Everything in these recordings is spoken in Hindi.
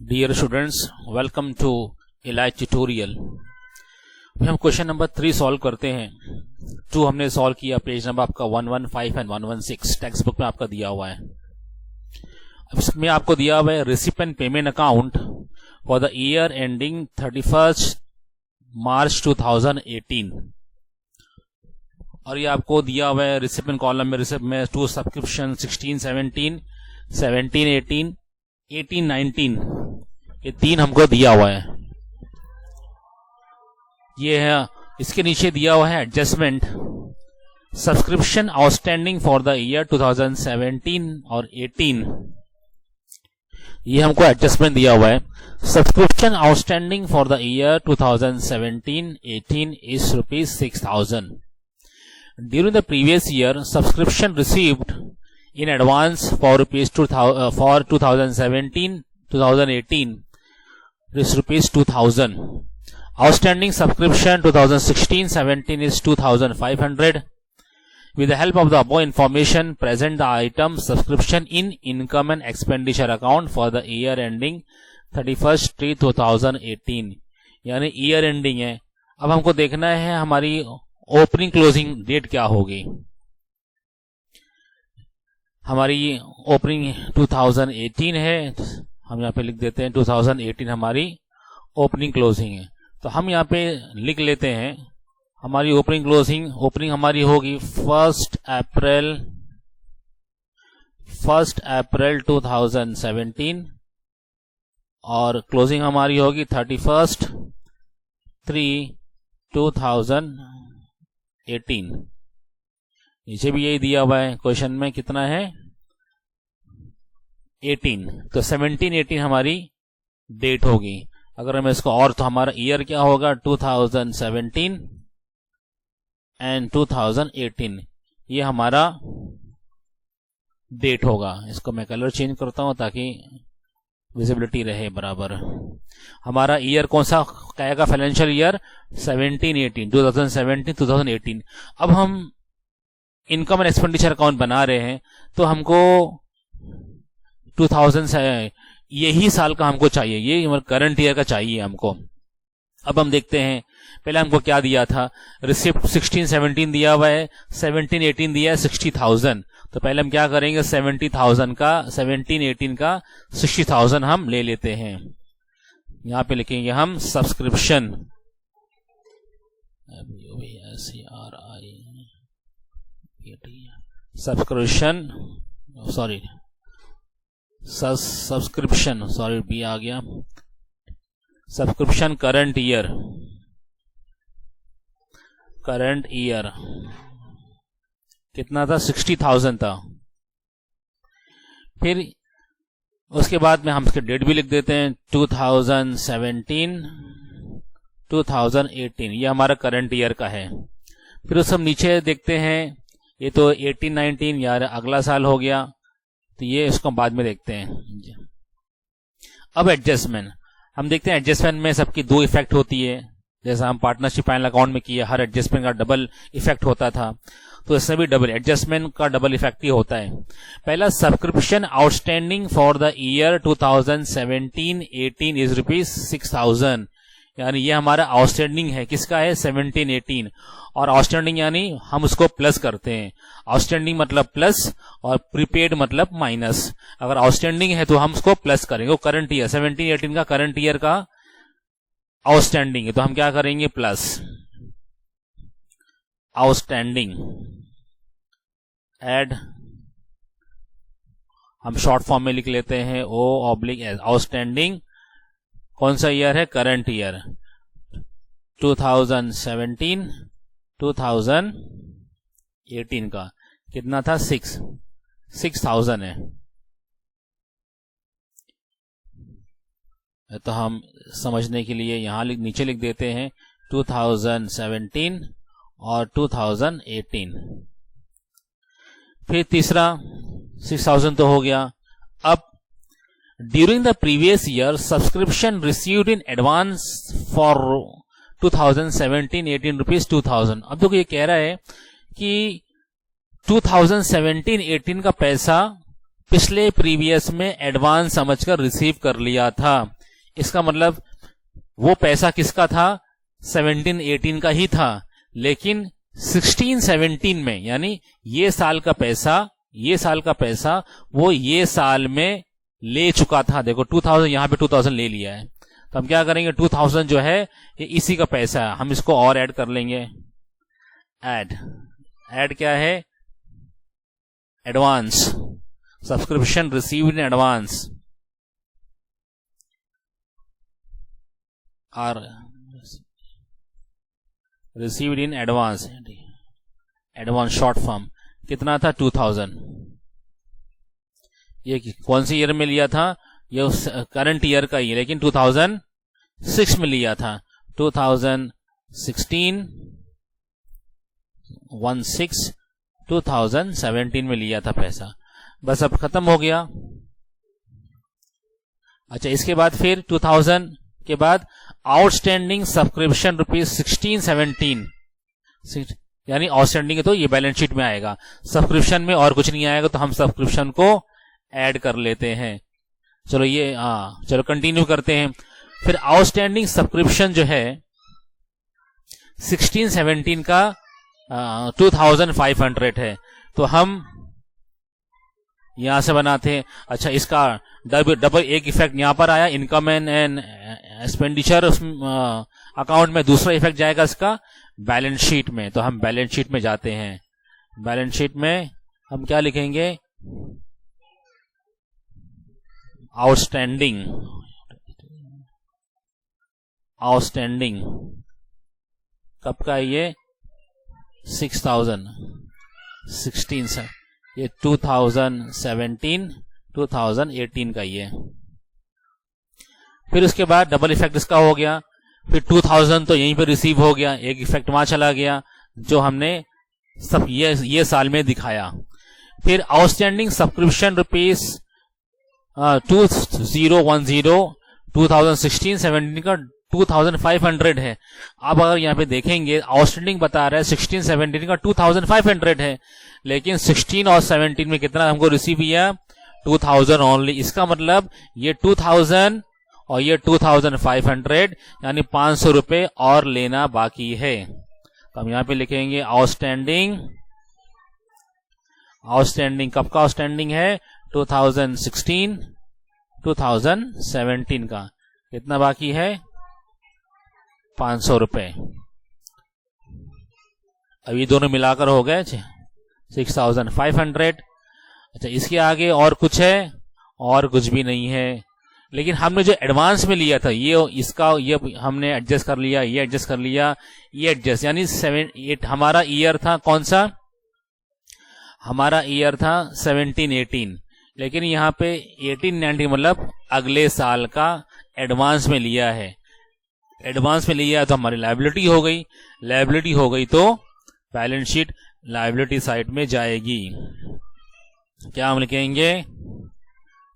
Dear students, welcome to Eli tutorial। हम क्वेश्चन नंबर 3 सॉल्व करते हैं। 2 हमने सॉल्व किया, पेज नंबर आपका 115 एंड 116 टेक्स्ट बुक में आपका दिया हुआ है। अब इसमें आपको दिया हुआ है recipient payment account for the year ending 31 मार्च 2018 और ये आपको दिया हुआ है रिसिपेंट कॉलम में 2 सब्सक्रिप्शन 16, 17, 17, 18, 18, 19 ये 3 हमको दिया हुआ है। ये है, इसके नीचे दिया हुआ है adjustment subscription outstanding for the year 2017 और 18। ये हमको एडजस्टमेंट दिया हुआ है। Subscription outstanding for the year 2017-18 is ₹6,000। During the previous year subscription received in advance for for 2017-2018 is ₹2,000. Outstanding subscription 2016-17 is 2,500. With the help of the above information, present the item subscription in income and expenditure account for the year ending 31/3/2018। यानी ईयर एंडिंग है। अब हमको देखना है हमारी ओपनिंग क्लोजिंग डेट क्या होगी। हमारी ओपनिंग 2018 है, हम यहाँ पे लिख देते हैं 2018 हमारी ओपनिंग क्लोजिंग है। तो हम यहाँ पे लिख लेते हैं हमारी ओपनिंग हमारी होगी 1 अप्रैल 2017 और क्लोजिंग हमारी होगी 31/3/2018। नीचे भी यही दिया हुआ है क्वेश्चन में, कितना है 18, तो 17-18 हमारी डेट होगी। अगर हम इसको और तो हमारा ईयर क्या होगा 2017 एंड 2018 ये हमारा डेट होगा। इसको मैं कलर चेंज करता हूं ताकि विजिबिलिटी रहे बराबर। हमारा ईयर कौन सा कहेगा, फाइनेंशियल ईयर 17-18 2017-2018। अब हम इनकम एंड एक्सपेंडिचर अकाउंट बना रहे हैं तो हमको 2000 यही साल का हमको चाहिए, ये करंट ईयर का चाहिए हमको। अब हम देखते हैं पहले हमको क्या दिया था, रिसिप्ट 16-17 दिया हुआ है, 17-18 दिया है 60,000। तो पहले हम क्या करेंगे 70,000 का 17-18 का 60,000 हम ले लेते हैं। यहां पे लिखेंगे हम सब्सक्रिप्शन बी आ गया। सब्सक्रिप्शन करंट ईयर कितना था 60,000 था। फिर उसके बाद में हम इसके डेट भी लिख देते हैं 2017-2018 ये हमारा करंट ईयर का है। फिर उस हम नीचे देखते हैं, ये तो 18-19 यार अगला साल हो गया, तो ये इसको बाद में देखते हैं। अब एडजस्टमेंट हम देखते हैं, एडजस्टमेंट में सबकी 2 इफेक्ट होती है। जैसा हम पार्टनरशिप फाइनल अकाउंट में किया, हर एडजस्टमेंट का डबल इफेक्ट होता था, तो इसमें भी डबल एडजस्टमेंट का डबल इफेक्ट ही होता है। पहला subscription outstanding for the year 2017-18 is ₹6,000। यानी ये हमारा आउटस्टैंडिंग है, किसका है 17-18 और आउटस्टैंडिंग यानी हम उसको प्लस करते हैं। आउटस्टैंडिंग मतलब प्लस और प्रीपेड मतलब माइनस। अगर आउटस्टैंडिंग है तो हम उसको प्लस करेंगे। वो करंट ईयर 17-18 का करंट ईयर का आउटस्टैंडिंग है, तो हम क्या करेंगे प्लस आउटस्टैंडिंग एड, हम शॉर्ट फॉर्म में लिख लेते हैं O/S। आउटस्टैंडिंग कौन सा ईयर है, करंट ईयर 2017-2018 का कितना था 6,000 है। तो हम समझने के लिए यहां नीचे लिख देते हैं 2017 और 2018। फिर तीसरा 6,000 तो हो गया। अब during the previous year subscription received in advance for 2017-18 ₹2,000। अब देखो ये कह रहा है कि 2017-18 का पैसा पिछले प्रीवियस में एडवांस समझकर रिसीव कर लिया था। इसका मतलब वो पैसा किसका था, 17-18 का ही था, लेकिन 16-17 में, यानी ये साल का पैसा वो ये साल में ले चुका था। देखो 2000 यहां पे 2000 ले लिया है, तो हम क्या करेंगे, 2000 जो है ये इसी का पैसा है, हम इसको और ऐड कर लेंगे। ऐड क्या है, advance, subscription received in advance, और received in advance, advance short form कितना था, 2000। ये कौन सी ईयर में लिया था, ये करंट ईयर का ही, लेकिन 2006 में लिया था, 2016 2017 में लिया था पैसा। बस अब खत्म हो गया। अच्छा, इसके बाद फिर 2000 के बाद आउटस्टैंडिंग सब्सक्रिप्शन ₹16-17, यानी आउटस्टैंडिंग है तो ये बैलेंस शीट में आएगा, सब्सक्रिप्शन में और कुछ नहीं आएगा, तो हम सब्सक्रिप्शन को ऐड कर लेते हैं। चलो ये चलो कंटिन्यू करते हैं। फिर आउटस्टैंडिंग सब्सक्रिप्शन जो है 16-17 का 2500 है, तो हम यहां से बनाते हैं। अच्छा, इसका डबल एक इफेक्ट यहां पर आया, इनकम एंड एक्सपेंडिचर अकाउंट में, दूसरा इफेक्ट जाएगा इसका बैलेंस शीट में, तो हम बैलेंस शीट में जाते हैं। बैलेंस शीट में हम क्या लिखेंगे, आउटस्टैंडिंग कब का है ये, 16 से, ये 2017-2018 का ये। फिर उसके बाद डबल इफेक्ट इसका हो गया, फिर 2000 तो यहीं पे रिसीव हो गया, एक इफेक्ट वहां चला गया जो हमने सब ये साल में दिखाया। फिर आउटस्टैंडिंग सब्सक्रिप्शन ₹2010 2016-17 का 2500 है। अब अगर यहाँ पे देखेंगे आउटस्टैंडिंग बता रहा है 16-17 का 2500 है, लेकिन 16 और 17 में कितना हमको रिसीव किया, 2000 ओनली। इसका मतलब ये 2000 और ये 2500, यानी 500 रुपए और लेना बाकी है। तो हम यहाँ पे लिखेंगे आउटस्टैंडिंग कब का आउटस्टैंडिंग है, 2016-2017 का कितना बाकी है, 500 रुपए। अब ये दोनों मिलाकर हो गए 6500। अच्छा, इसके आगे और कुछ है, और कुछ भी नहीं है, लेकिन हमने जो एडवांस में लिया था ये हमने एडजस्ट कर लिया, ये एडजस्ट कर लिया, ये एडजस्ट, यानी 7-8 हमारा ईयर था, कौन सा हमारा ईयर था 17-18, लेकिन यहाँ पे 18-19 मतलब अगले साल का एडवांस में लिया है। एडवांस में लिया है तो हमारी लायबिलिटी हो गई तो बैलेंस शीट लायबिलिटी साइड में जाएगी। क्या हम लिखेंगे,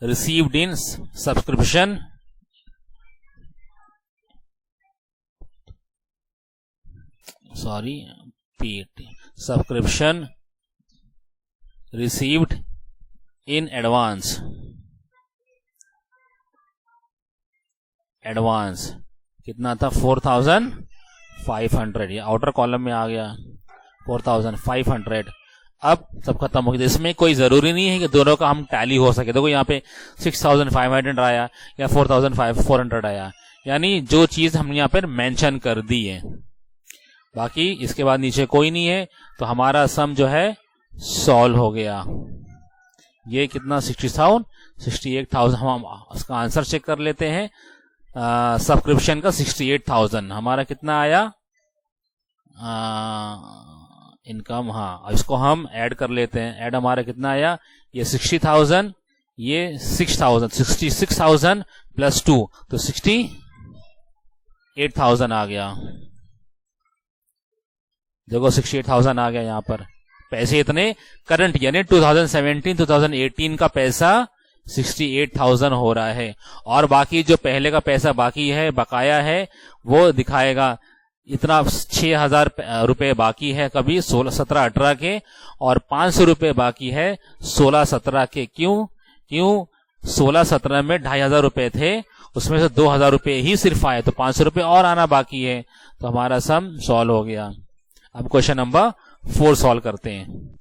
received in subscription subscription received in advance कितना था, 4500, ये आउटर कॉलम में आ गया 4500। अब सब खत्म हो गया। इसमें कोई जरूरी नहीं है कि दोनों का हम टैली हो सके। देखो यहाँ पे 6500 आया या 4400 आया, यानी जो चीज हमने यहाँ पर मेंशन कर दी है, बाकी इसके बाद नीचे कोई नहीं है, तो हमारा सम जो है सॉल्व हो गया। ये कितना 68,000। हम उसका आंसर चेक कर लेते हैं। सब्सक्रिप्शन का 68,000 हमारा कितना आया, इनकम, हाँ, इसको हम ऐड कर लेते हैं। ऐड हमारा कितना आया, ये 60,000, ये 6,000, 66,000 प्लस 2 तो 68,000 आ गया। देखो 68,000 आ गया यहाँ पर। पैसे इतने करंट यानी 2017-2018 का पैसा 68,000 हो रहा है, और बाकी जो पहले का पैसा बाकी है, बकाया है, वो दिखाएगा। इतना 6,000 रुपए बाकी है कभी 16-17-18 के, और 500 रुपए बाकी है 16-17 के। क्यों 16-17 में 2,500 रुपए थे, उसमें से 2000 रुपये ही सिर्फ आए, तो 500 रुपये और आना बाकी है, तो हमारा सम सॉल्व हो गया। अब क्वेश्चन नंबर 4 सॉल्व करते हैं।